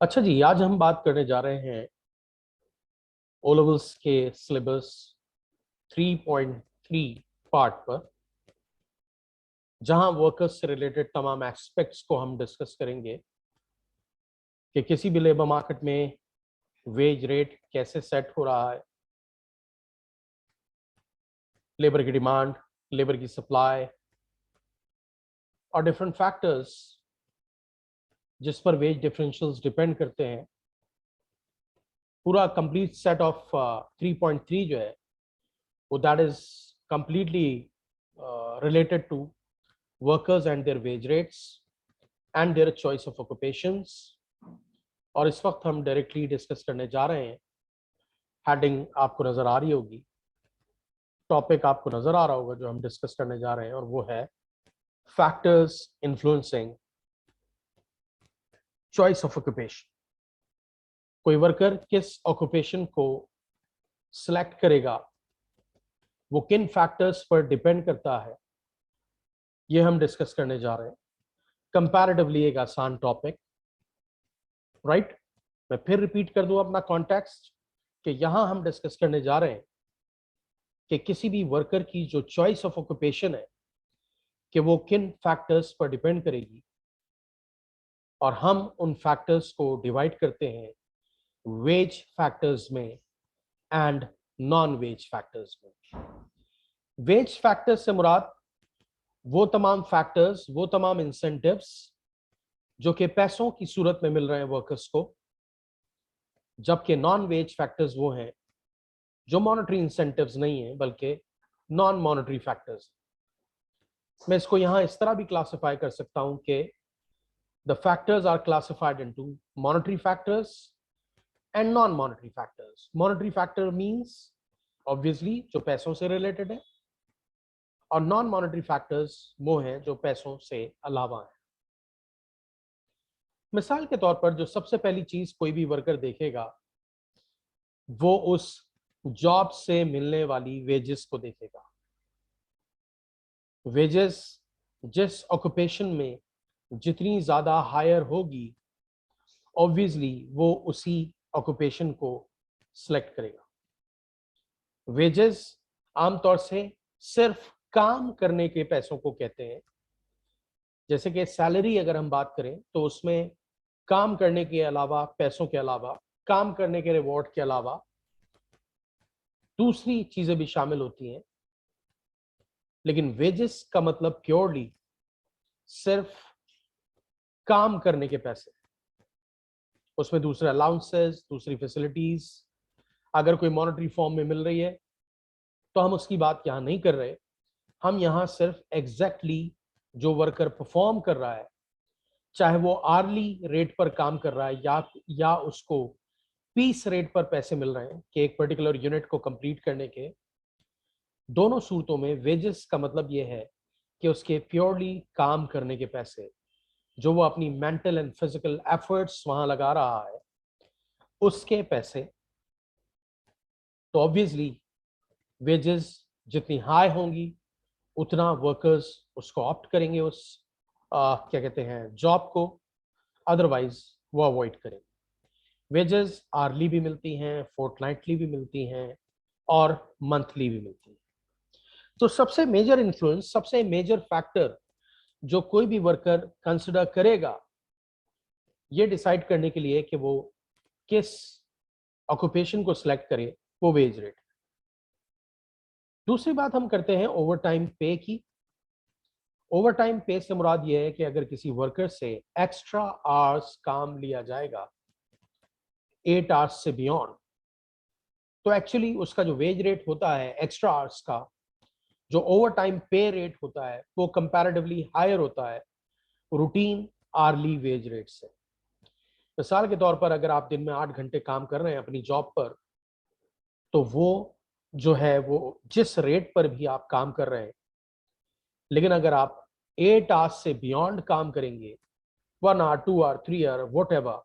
अच्छा जी, आज हम बात करने जा रहे हैं ओ लेवल्स के सिलेबस 3.3 पार्ट पर, जहां वर्कर्स से रिलेटेड तमाम एस्पेक्ट्स को हम डिस्कस करेंगे कि किसी भी लेबर मार्केट में वेज रेट कैसे सेट हो रहा है, लेबर की डिमांड, लेबर की सप्लाई और डिफरेंट फैक्टर्स जिस पर वेज डिफरेंशियल्स डिपेंड करते हैं। पूरा कंप्लीट सेट ऑफ 3.3 जो है वो that is completely related to workers and their wage rates and their choice of occupations। और इस वक्त हम डायरेक्टली डिस्कस करने जा रहे हैं। हेडिंग आपको नजर आ रही होगी, टॉपिक आपको नजर आ रहा होगा जो हम डिस्कस करने जा रहे हैं, और वो है factors influencing choice of occupation. कोई वर्कर किस ऑक्यूपेशन को सिलेक्ट करेगा, वो किन फैक्टर्स पर डिपेंड करता है, ये हम डिस्कस करने जा रहे हैं। कंपैरेटिवली एक आसान टॉपिक, राइट। मैं फिर रिपीट कर दूं अपना कॉन्टेक्स्ट कि यहां हम डिस्कस करने जा रहे हैं कि किसी भी वर्कर की जो चॉइस ऑफ ऑक्यूपेशन है कि वो किन फैक्टर्स पर डिपेंड करेगी, और हम उन फैक्टर्स को डिवाइड करते हैं वेज फैक्टर्स में एंड नॉन वेज फैक्टर्स में। वेज फैक्टर्स से मुराद वो तमाम फैक्टर्स, वो तमाम इंसेंटिव्स जो कि पैसों की सूरत में मिल रहे हैं वर्कर्स को, जबकि नॉन वेज फैक्टर्स वो हैं जो मॉनेटरी इंसेंटिव्स नहीं है बल्कि नॉन मॉनेटरी फैक्टर्स। मैं इसको यहां इस तरह भी क्लासिफाई कर सकता हूं कि the factors are classified into monetary factors and non monetary factors. Monetary factor means obviously जो पैसों से रिलेटेड है, और नॉन मॉनेटरी फैक्टर्स वो हैं जो पैसों से अलावा हैं। मिसाल के तौर पर जो सबसे पहली चीज कोई भी वर्कर देखेगा वो उस जॉब से मिलने वाली वेजेस को देखेगा। वेजेस जिस ऑक्यूपेशन में जितनी ज्यादा हायर होगी, ऑब्वियसली वो उसी ऑक्यूपेशन को सिलेक्ट करेगा। वेजेस आमतौर से सिर्फ काम करने के पैसों को कहते हैं। जैसे कि सैलरी अगर हम बात करें तो उसमें काम करने के अलावा, पैसों के अलावा, काम करने के रिवॉर्ड के अलावा दूसरी चीजें भी शामिल होती हैं। लेकिन वेजेस का मतलब प्योरली सिर्फ काम करने के पैसे, उसमें दूसरे अलाउंसेस, दूसरी फैसिलिटीज अगर कोई मॉनेटरी फॉर्म में मिल रही है तो हम उसकी बात यहां नहीं कर रहे। हम यहां सिर्फ एग्जैक्टली जो वर्कर परफॉर्म कर रहा है, चाहे वो आर्ली रेट पर काम कर रहा है या उसको पीस रेट पर पैसे मिल रहे हैं कि एक पर्टिकुलर यूनिट को कंप्लीट करने के, दोनों सूरतों में वेजेस का मतलब ये है कि उसके प्योरली काम करने के पैसे, जो वो अपनी मेंटल एंड फिजिकल एफर्ट्स वहां लगा रहा है, उसके पैसे। तो ऑब्वियसली वेजेस जितनी हाई होंगी उतना वर्कर्स उसको ऑप्ट करेंगे, उस क्या कहते हैं जॉब को, अदरवाइज वो अवॉइड करेंगे। वेजेस आर्ली भी मिलती हैं, फोर्टनाइटली भी मिलती हैं और मंथली भी मिलती हैं। तो सबसे मेजर इन्फ्लुएंस, सबसे मेजर फैक्टर जो कोई भी वर्कर कंसिडर करेगा ये डिसाइड करने के लिए कि वो किस ऑक्यूपेशन को सिलेक्ट करे, वो वेज रेट। दूसरी बात हम करते हैं ओवर टाइम पे की। ओवर टाइम पे से मुराद ये है कि अगर किसी वर्कर से एक्स्ट्रा आवर्स काम लिया जाएगा 8 आवर्स से बियॉन्ड, तो एक्चुअली उसका जो वेज रेट होता है एक्स्ट्रा आवर्स का, जो ओवर टाइम पे रेट होता है, वो कंपैरेटिवली हायर होता है रूटीन आर्ली वेज रेट से। मिसाल के तौर पर अगर आप दिन में 8 घंटे काम कर रहे हैं अपनी जॉब पर, तो वो जो है वो जिस रेट पर भी आप काम कर रहे हैं, लेकिन अगर आप 8 आवर्स से बियॉन्ड काम करेंगे, 1 hour, 2 hour, 3 hour, whatever,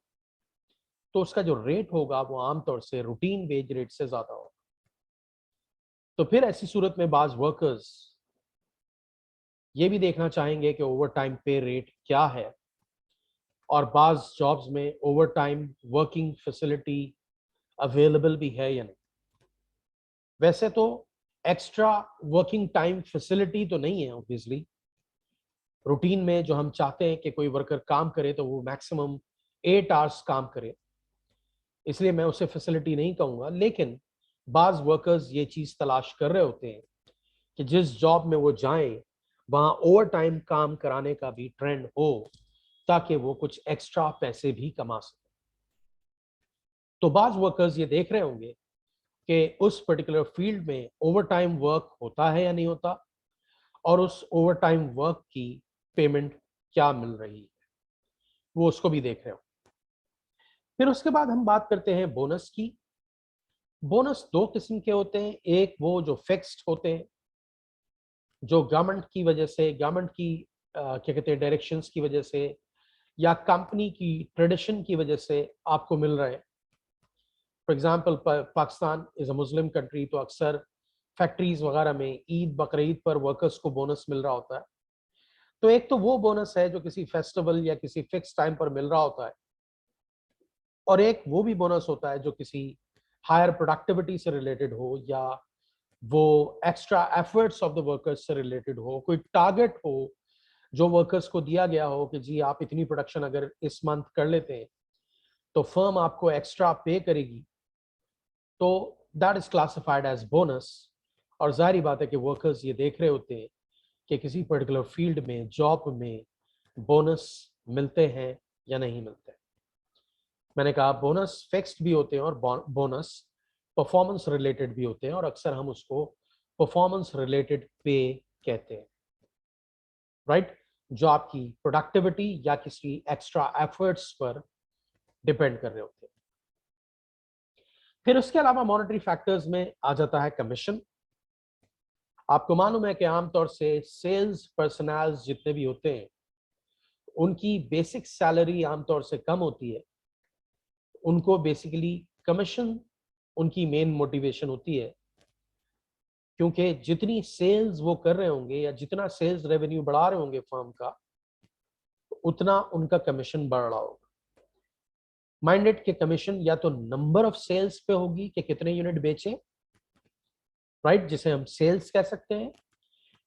तो उसका जो रेट होगा वो आमतौर से रूटीन वेज रेट से ज्यादा होगा। तो फिर ऐसी सूरत में बाज वर्कर्स ये भी देखना चाहेंगे कि ओवर टाइम पे रेट क्या है, और बाज जॉब्स में over time working facility available भी है या नहीं। वैसे तो एक्स्ट्रा वर्किंग टाइम फैसिलिटी तो नहीं है ऑब्वियसली, रूटीन में जो हम चाहते हैं कि कोई वर्कर काम करे तो वो मैक्सिमम 8 आवर्स काम करे, इसलिए मैं उसे फैसिलिटी नहीं कहूंगा। लेकिन बाज वर्कर्स ये चीज तलाश कर रहे होते हैं कि जिस जॉब में वो जाएं वहां ओवर टाइम काम कराने का भी ट्रेंड हो, ताकि वो कुछ एक्स्ट्रा पैसे भी कमा सके। तो बाज वर्कर्स ये देख रहे होंगे कि उस पर्टिकुलर फील्ड में ओवर टाइम वर्क होता है या नहीं होता, और उस ओवर टाइम वर्क की पेमेंट क्या मिल रही है, वो उसको भी देख रहे हो। फिर उसके बाद हम बात करते हैं बोनस की। बोनस दो किस्म के होते हैं, एक वो जो फिक्स्ड होते हैं, जो गवर्नमेंट की वजह से, गवर्नमेंट की क्या कहते हैं डायरेक्शंस की वजह से या कंपनी की ट्रेडिशन की वजह से आपको मिल रहा है। For example Pakistan is a Muslim country, तो अक्सर फैक्ट्रीज वगैरह में ईद बकरीद पर वर्कर्स को बोनस मिल रहा होता है। तो एक तो वो बोनस है जो किसी फेस्टिवल या किसी फिक्स टाइम पर मिल रहा होता है, और एक वो भी बोनस होता है जो किसी हायर प्रोडक्टिविटी से रिलेटेड हो, या वो extra efforts of the workers से रिलेटेड हो, कोई टारगेट हो जो वर्कर्स को दिया गया हो कि जी आप इतनी प्रोडक्शन अगर इस मंथ कर लेते हैं तो फर्म आपको एक्स्ट्रा पे करेगी, तो that is classified as bonus. और जाहिर बात है कि वर्कर्स ये देख रहे होते हैं कि किसी पर्टिकुलर फील्ड में, जॉब में बोनस मिलते हैं या नहीं मिलते। मैंने कहा बोनस फिक्स्ड भी होते हैं और बोनस परफॉर्मेंस रिलेटेड भी होते हैं, और अक्सर हम उसको परफॉर्मेंस रिलेटेड पे कहते हैं, राइट? जो आपकी प्रोडक्टिविटी या किसी एक्स्ट्रा एफर्ट्स पर डिपेंड कर रहे होते हैं। फिर उसके अलावा मॉनेटरी फैक्टर्स में आ जाता है कमीशन। आपको मालूम है कि आमतौर से सेल्स पर्सनल जितने भी होते हैं उनकी बेसिक सैलरी आमतौर से कम होती है। उनको बेसिकली कमीशन उनकी मेन मोटिवेशन होती है, क्योंकि जितनी सेल्स वो कर रहे होंगे या जितना सेल्स रेवेन्यू बढ़ा रहे होंगे फर्म का, उतना उनका कमीशन बढ़ रहा होगा। माइंडेड के कमीशन या तो नंबर ऑफ सेल्स पे होगी कि कितने यूनिट बेचे, राइट, जिसे हम सेल्स कह सकते हैं,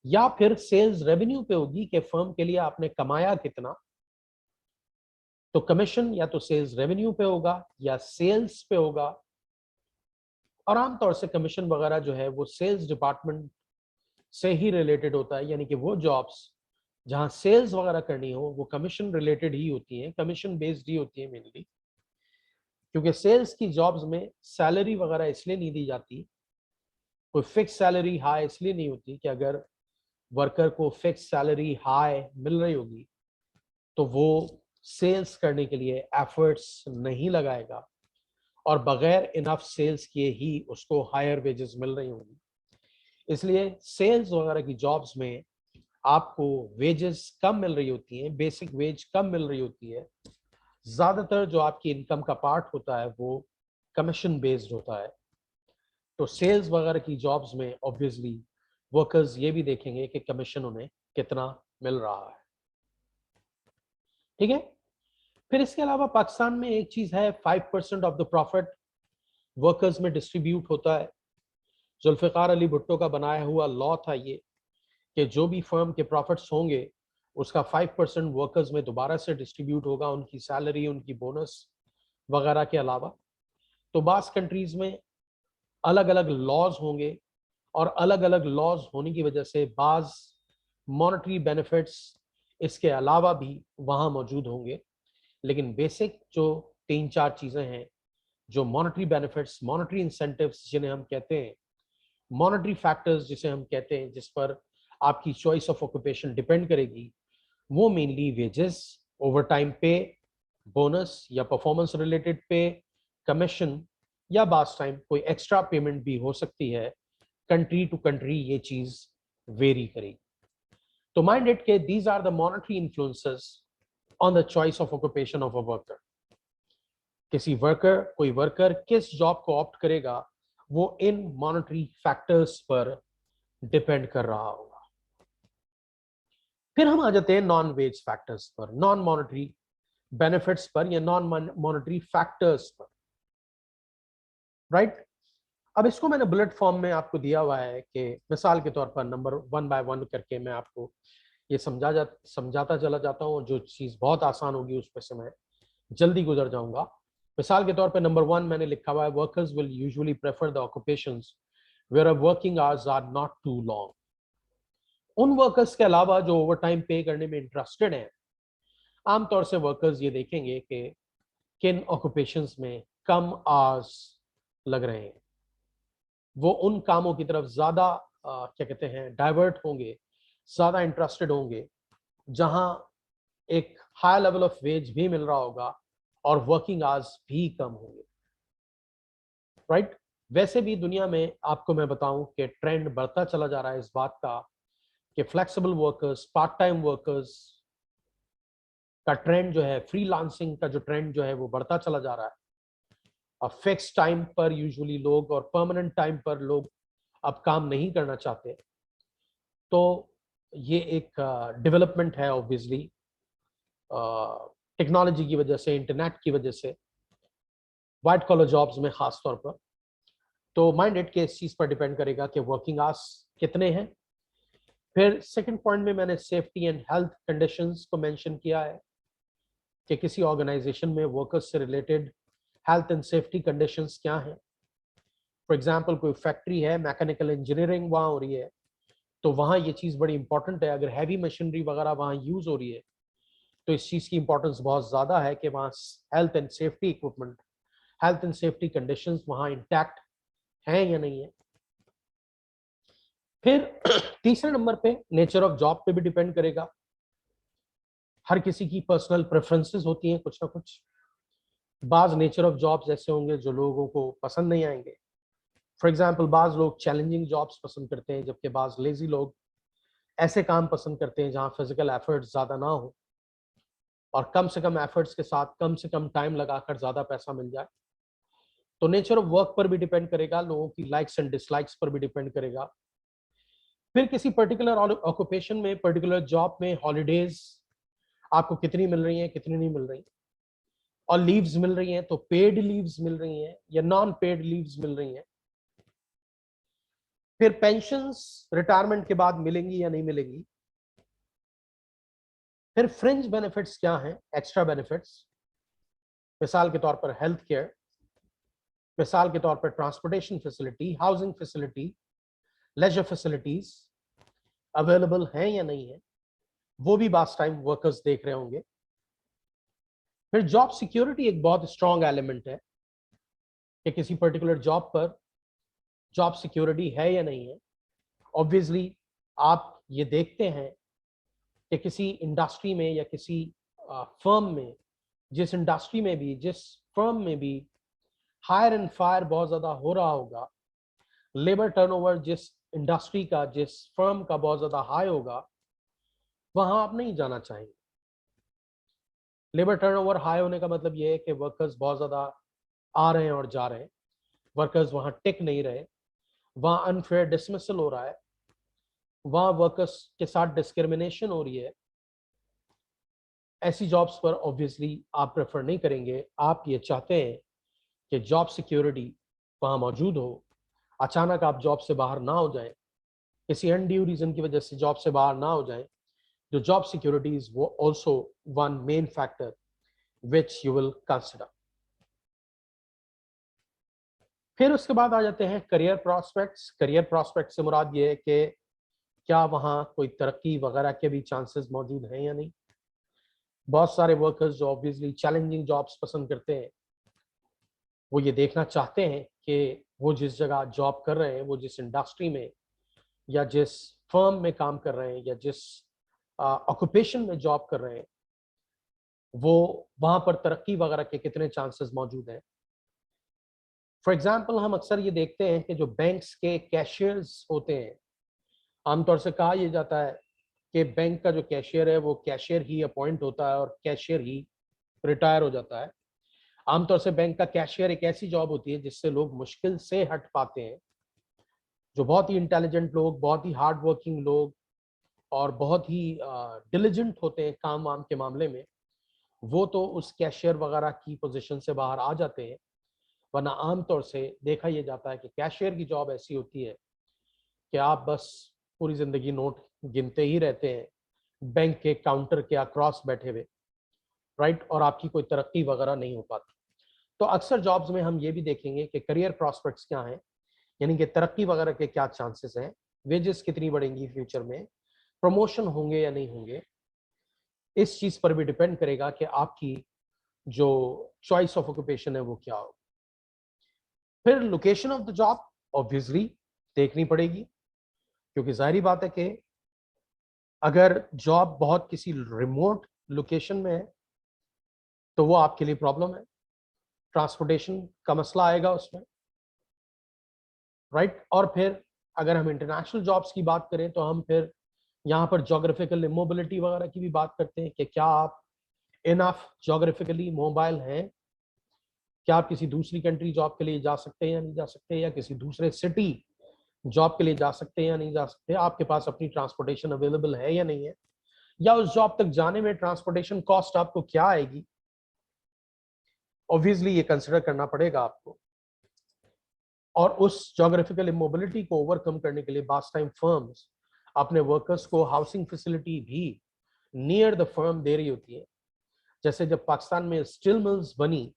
या फिर सेल्स रेवेन्यू पे होगी कि फर्म के लिए आपने कमाया कितना। तो कमीशन या तो सेल्स रेवेन्यू पे होगा या सेल्स पे होगा, और आमतौर से कमीशन वगैरह जो है वो सेल्स डिपार्टमेंट से ही रिलेटेड होता है, यानी कि वो जॉब्स जहां सेल्स वगैरह करनी हो वो कमीशन रिलेटेड ही होती हैं, कमीशन बेस्ड ही होती है मेनली। क्योंकि सेल्स की जॉब्स में सैलरी वगैरह इसलिए नहीं दी जाती, कोई फिक्स सैलरी हाई इसलिए नहीं होती कि अगर वर्कर को फिक्स सैलरी हाई मिल रही होगी तो वो सेल्स करने के लिए एफर्ट्स नहीं लगाएगा, और बगैर इनफ सेल्स किए ही उसको हायर वेजेस मिल रही होंगी। इसलिए सेल्स वगैरह की जॉब्स में आपको वेजेस कम मिल रही होती हैं, बेसिक वेज कम मिल रही होती है। ज्यादातर जो आपकी इनकम का पार्ट होता है वो कमीशन बेस्ड होता है। तो सेल्स वगैरह की जॉब्स में ऑब्वियसली वर्कर्स ये भी देखेंगे कि कमीशन उन्हें कितना मिल रहा है, ठीक है। फिर इसके अलावा पाकिस्तान में एक चीज है, 5% ऑफ द प्रॉफिट वर्कर्स में डिस्ट्रीब्यूट होता है। जुल्फिकार अली भुट्टो का बनाया हुआ लॉ था ये, कि जो भी फर्म के प्रॉफिट्स होंगे उसका 5% वर्कर्स में दोबारा से डिस्ट्रीब्यूट होगा, उनकी सैलरी, उनकी बोनस वगैरह के अलावा। तो बास कंट्रीज में अलग अलग लॉज होंगे, और अलग अलग लॉज होने की वजह से बाज मॉनेटरी बेनिफिट्स इसके अलावा भी वहां मौजूद होंगे। लेकिन बेसिक जो 3-4 चीजें हैं, जो मॉनेटरी बेनिफिट्स, मॉनेटरी इंसेंटिव्स जिन्हें हम कहते हैं, मॉनेटरी फैक्टर्स जिसे हम कहते हैं, जिस पर आपकी चॉइस ऑफ ऑक्यूपेशन डिपेंड करेगी, वो मेनली वेजेस, ओवर टाइम पे, बोनस या परफॉर्मेंस रिलेटेड पे, कमीशन, या बास टाइम कोई एक्स्ट्रा पेमेंट भी हो सकती है। कंट्री टू कंट्री ये चीज वेरी करेगी। तो माइंड इट के these are the monetary influences on the choice of occupation of a worker. कोई वर्कर किस जॉब को ऑप्ट करेगा वो इन मॉनेटरी फैक्टर्स पर डिपेंड कर रहा होगा। फिर हम आ जाते हैं नॉन वेज फैक्टर्स पर, नॉन मॉनेटरी बेनिफिट्स पर या नॉन मॉनेटरी फैक्टर्स पर, राइट। अब इसको मैंने बुलेट फॉर्म में आपको दिया हुआ है कि मिसाल के तौर पर नंबर 1 बाय 1 करके मैं आपको ये समझाता चला जाता हूँ। जो चीज़ बहुत आसान होगी उस पर से मैं जल्दी गुजर जाऊंगा। मिसाल के तौर पर नंबर 1 मैंने लिखा हुआ है, workers will usually prefer the occupations where working hours are not too long. उन वर्कर्स के अलावा जो ओवर टाइम पे करने में इंटरेस्टेड हैं, आमतौर से वर्कर्स ये देखेंगे कि किन ऑक्यूपेशंस में कम आवर्स लग रहे हैं, वो उन कामों की तरफ ज्यादा क्या कहते हैं डाइवर्ट होंगे, ज्यादा इंटरेस्टेड होंगे जहां एक हाई लेवल ऑफ वेज भी मिल रहा होगा और वर्किंग आवर्स भी कम होंगे, राइट। वैसे भी दुनिया में आपको मैं बताऊं कि ट्रेंड बढ़ता चला जा रहा है इस बात का कि flexible workers, part time workers का ट्रेंड जो है, फ्रीलांसिंग का जो ट्रेंड जो है वो बढ़ता चला जा रहा है। अब फिक्स टाइम पर यूजुअली लोग और परमानेंट टाइम पर लोग अब काम नहीं करना चाहते। तो ये एक डेवलपमेंट है ऑब्वियसली टेक्नोलॉजी की वजह से, इंटरनेट की वजह से, वाइट कॉलर जॉब्स में खास तौर पर। तो माइंड इट के इस चीज पर डिपेंड करेगा कि वर्किंग आवर्स कितने हैं। फिर सेकंड पॉइंट में मैंने सेफ्टी एंड हेल्थ कंडीशंस को मेंशन किया है कि किसी ऑर्गेनाइजेशन में वर्कर्स से related health and safety conditions क्या हैं। फॉर एग्जांपल कोई फैक्ट्री है, मैकेनिकल इंजीनियरिंग वहाँ हो रही है, तो वहाँ ये चीज़ बड़ी इंपॉर्टेंट है। अगर हैवी मशीनरी वगैरह वहाँ यूज़ हो रही है तो इस चीज़ की इंपॉर्टेंस बहुत ज़्यादा है कि वहाँ health and safety equipment, health and safety conditions वहाँ इंटैक्ट हैं या नहीं है। फिर तीसरे नंबर पे नेचर ऑफ जॉब पे भी डिपेंड करेगा। हर किसी की पर्सनल प्रेफरेंसेस होती हैं कुछ ना कुछ। बाज नेचर ऑफ जॉब्स ऐसे होंगे जो लोगों को पसंद नहीं आएंगे। फॉर एग्जाम्पल बाज लोग चैलेंजिंग जॉब्स पसंद करते हैं, जबकि बाज लेजी लोग ऐसे काम पसंद करते हैं जहाँ फिजिकल एफर्ट्स ज़्यादा ना हो और कम से कम एफर्ट्स के साथ कम से कम टाइम लगाकर ज़्यादा पैसा मिल जाए। तो नेचर ऑफ वर्क पर भी डिपेंड करेगा, लोगों की लाइक्स एंड डिसलाइक्स पर भी डिपेंड करेगा। फिर किसी पर्टिकुलर ऑक्यूपेशन में, पर्टिकुलर जॉब में हॉलीडेज आपको कितनी मिल रही हैं, कितनी नहीं मिल रही, और लीव्स मिल रही हैं तो पेड लीव्स मिल रही हैं या नॉन पेड लीव्स मिल रही हैं। फिर पेंशन्स रिटायरमेंट के बाद मिलेंगी या नहीं मिलेंगी। फिर फ्रिंज बेनिफिट्स क्या हैं, एक्स्ट्रा बेनिफिट्स, मिसाल के तौर पर हेल्थ केयर, मिसाल के तौर पर transportation facility, housing facility, leisure facilities available हैं या नहीं है, वो भी बास टाइम वर्कर्स देख रहे होंगे। फिर जॉब सिक्योरिटी एक बहुत स्ट्रॉन्ग एलिमेंट है कि किसी पर्टिकुलर जॉब पर जॉब सिक्योरिटी है या नहीं है। ऑब्वियसली आप ये देखते हैं कि किसी इंडस्ट्री में या किसी फर्म में, जिस इंडस्ट्री में भी, जिस फर्म में भी हायर एंड फायर बहुत ज्यादा हो रहा होगा, लेबर टर्नओवर जिस इंडस्ट्री का, जिस फर्म का बहुत ज्यादा हाई होगा, वहां आप नहीं जाना चाहेंगे। लेबर टर्नओवर हाई होने का मतलब यह है कि वर्कर्स बहुत ज्यादा आ रहे हैं और जा रहे हैं, वर्कर्स वहां टिक नहीं रहे, वहां अनफेयर डिसमिसल हो रहा है, वहां वर्कर्स के साथ डिस्क्रिमिनेशन हो रही है। ऐसी जॉब्स पर ऑब्वियसली आप प्रेफर नहीं करेंगे। आप ये चाहते हैं कि जॉब सिक्योरिटी वहां मौजूद हो, अचानक आप जॉब से बाहर ना हो जाएं, किसी अनड्यू रीजन की वजह से जॉब से बाहर ना हो जाएं। जो जॉब सिक्योरिटीज वो also one main factor which you will consider. फिर उसके बाद आ जाते हैं करियर प्रॉस्पेक्ट्स। करियर प्रॉस्पेक्ट से मुराद ये है कि क्या वहाँ कोई तरक्की वगैरह के भी चांसेस मौजूद हैं या नहीं। बहुत सारे वर्कर्स जो ऑब्वियसली चैलेंजिंग जॉब्स पसंद करते हैं, वो ये देखना चाहते हैं कि वो जिस जगह जॉब कर रहे हैं, वो जिस इंडस्ट्री में या जिस फर्म में काम कर रहे हैं या जिस ऑक्यूपेशन में जॉब कर रहे हैं, वो वहां पर तरक्की वगैरह के कितने चांसेस मौजूद हैं। फॉर एग्जाम्पल हम अक्सर ये देखते हैं कि जो बैंक्स के कैशियर्स होते हैं, आमतौर से कहा यह जाता है कि बैंक का जो कैशियर है वो कैशियर ही अपॉइंट होता है और कैशियर ही रिटायर हो जाता है। आमतौर से बैंक का कैशियर एक ऐसी जॉब होती है जिससे लोग मुश्किल से हट पाते हैं। जो बहुत ही इंटेलिजेंट लोग, बहुत ही हार्ड वर्किंग लोग और बहुत ही डिलिजेंट होते हैं काम वाम के मामले में, वो तो उस कैशियर वगैरह की पोजीशन से बाहर आ जाते हैं, वरना आमतौर से देखा यह जाता है कि कैशियर की जॉब ऐसी होती है कि आप बस पूरी जिंदगी नोट गिनते ही रहते हैं बैंक के काउंटर के अक्रॉस बैठे हुए, राइट, और आपकी कोई तरक्की वगैरह नहीं हो पाती। तो अक्सर जॉब्स में हम ये भी देखेंगे कि करियर प्रॉस्पेक्ट्स क्या हैं, यानी कि तरक्की वगैरह के क्या चांसेस हैं, वेजेस कितनी बढ़ेंगी फ्यूचर में, प्रमोशन होंगे या नहीं होंगे। इस चीज पर भी डिपेंड करेगा कि आपकी जो चॉइस ऑफ ऑक्यूपेशन है वो क्या हो। फिर location of the job obviously देखनी पड़ेगी, क्योंकि जाहिर बात है कि अगर जॉब बहुत किसी रिमोट लोकेशन में है तो वो आपके लिए प्रॉब्लम है, ट्रांसपोर्टेशन का मसला आएगा उसमें, राइट। और फिर अगर हम इंटरनेशनल जॉब्स की बात करें तो हम फिर यहाँ पर जोग्राफिकल मोबिलिटी वगैरह की भी बात करते हैं कि क्या आप इनफ जोग्राफिकली मोबाइल हैं, क्या आप किसी दूसरी कंट्री जॉब के लिए जा सकते हैं या नहीं जा सकते, या किसी दूसरे सिटी जॉब के लिए जा सकते हैं या नहीं जा सकते, आपके पास अपनी ट्रांसपोर्टेशन अवेलेबल है या नहीं है, या उस जॉब तक जाने में ट्रांसपोर्टेशन कॉस्ट आपको क्या आएगी। ऑब्वियसली ये कंसिडर करना पड़ेगा आपको। और उस जोग्राफिकल इमोबिलिटी को ओवरकम करने के लिए बास टाइम फर्म्स अपने वर्कर्स को हाउसिंग फैसिलिटी भी नियर द फर्म दे रही होती है। जैसे जब पाकिस्तान में स्टील मिल्स बनी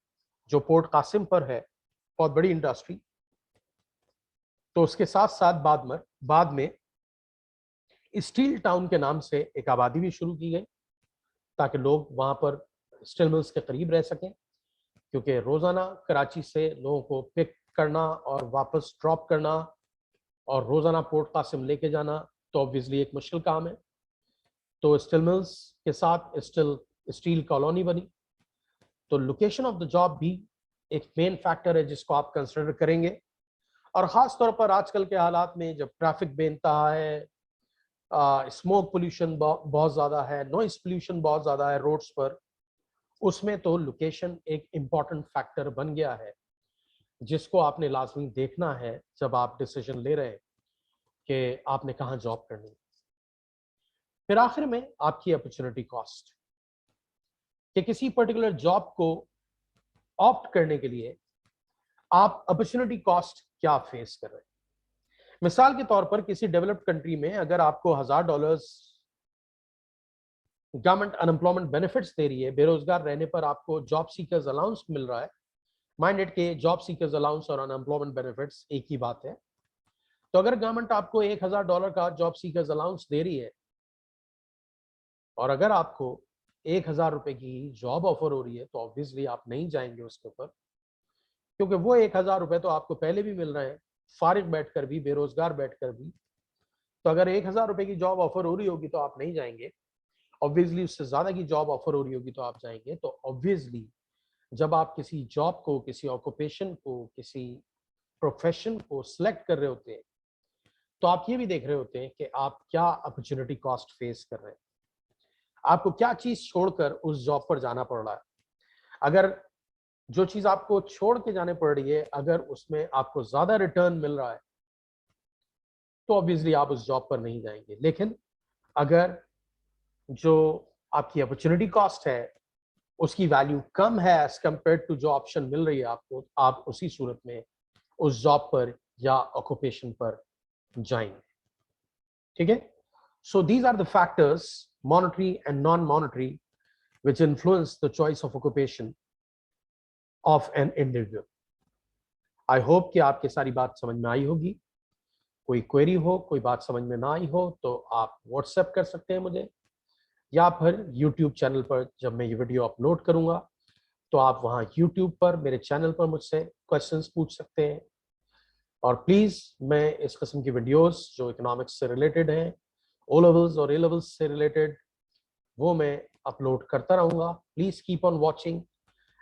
जो पोर्ट कासिम पर है, बहुत बड़ी इंडस्ट्री, तो उसके साथ साथ बाद में स्टील टाउन के नाम से एक आबादी भी शुरू की गई ताकि लोग वहां पर स्टील मिल्स के करीब रह सकें, क्योंकि रोजाना कराची से लोगों को पिक करना और वापस ड्रॉप करना और रोजाना पोर्ट कासिम लेके जाना तो ऑब्वियसली एक मुश्किल काम है। तो स्टील मिल्स के साथ स्टील कॉलोनी बनी। तो लोकेशन ऑफ द जॉब भी एक मेन फैक्टर है जिसको आप कंसिडर करेंगे, और खास तौर पर आजकल के हालात में जब ट्रैफिक बेनतहा है, स्मोक पोल्यूशन बहुत ज्यादा है, नॉइस पोल्यूशन बहुत ज्यादा है रोड्स पर, उसमें तो लोकेशन एक इम्पॉर्टेंट फैक्टर बन गया है जिसको आपने लाजमी देखना है जब आप डिसीजन ले रहे हैं कि आपने कहाँ जॉब करनी है। फिर आखिर में आपकी अपॉर्चुनिटी कॉस्ट, कि किसी पर्टिकुलर जॉब को ऑप्ट करने के लिए आप अपॉर्चुनिटी कॉस्ट क्या फेस कर रहे हैं। मिसाल के तौर पर किसी डेवलप्ड कंट्री में अगर आपको $1000 गवर्नमेंट अनएम्प्लॉयमेंट बेनिफिट्स दे रही है, बेरोजगार रहने पर आपको जॉब सीकर्स अलाउंस मिल रहा है, माइंडेड के जॉब सीकर्स अलाउंस और अनएम्प्लॉयमेंट बेनिफिट्स एक ही बात है। तो अगर गवर्नमेंट आपको $1000 का जॉब सीकर्स अलाउंस दे रही है और अगर आपको 1000 रुपए की जॉब ऑफर हो रही है तो ऑब्वियसली आप नहीं जाएंगे उसके ऊपर, क्योंकि वो 1000 रुपए तो आपको पहले भी मिल रहे हैं, फारिग बैठकर भी, बेरोजगार बैठकर भी। तो अगर 1000 रुपए की जॉब ऑफर हो रही होगी तो आप नहीं जाएंगे, ऑब्वियसली उससे ज्यादा की जॉब ऑफर हो रही होगी तो आप जाएंगे। तो ऑब्वियसली जब आप किसी जॉब को, किसी ऑक्यूपेशन को, किसी प्रोफेशन को सिलेक्ट कर रहे होते हैं तो आप ये भी देख रहे होते हैं कि आप क्या अपॉर्चुनिटी कॉस्ट फेस कर रहे हैं, आपको क्या चीज छोड़कर उस जॉब पर जाना पड़ रहा है। अगर जो चीज आपको छोड़ के जाने पड़ रही है अगर उसमें आपको ज्यादा रिटर्न मिल रहा है तो ऑब्वियसली आप उस जॉब पर नहीं जाएंगे। लेकिन अगर जो आपकी अपॉर्चुनिटी कॉस्ट है उसकी वैल्यू कम है एज कंपेयर टू जो ऑप्शन मिल रही है आपको, आप उसी सूरत में उस जॉब पर या ऑक्यूपेशन पर जाएंगे। ठीक है। So these are the factors, monetary and non monetary, which influence the choice of occupation of an individual. I hope कि आपकी सारी बात समझ में आई होगी। कोई क्वेरी हो, कोई बात समझ में ना आई हो तो आप व्हाट्सएप कर सकते हैं मुझे, या फिर यूट्यूब चैनल पर जब मैं ये वीडियो अपलोड करूंगा तो आप वहां यूट्यूब पर मेरे चैनल पर मुझसे क्वेश्चंस पूछ सकते हैं। और प्लीज मैं इस किस्म की वीडियोस जो इकोनॉमिक्स से रिलेटेड हैं, ओ लेवल्स और ए लेवल्स से रिलेटेड, वो मैं अपलोड करता रहूंगा। Please keep on watching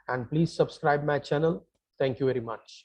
and please subscribe my channel. Thank you very much.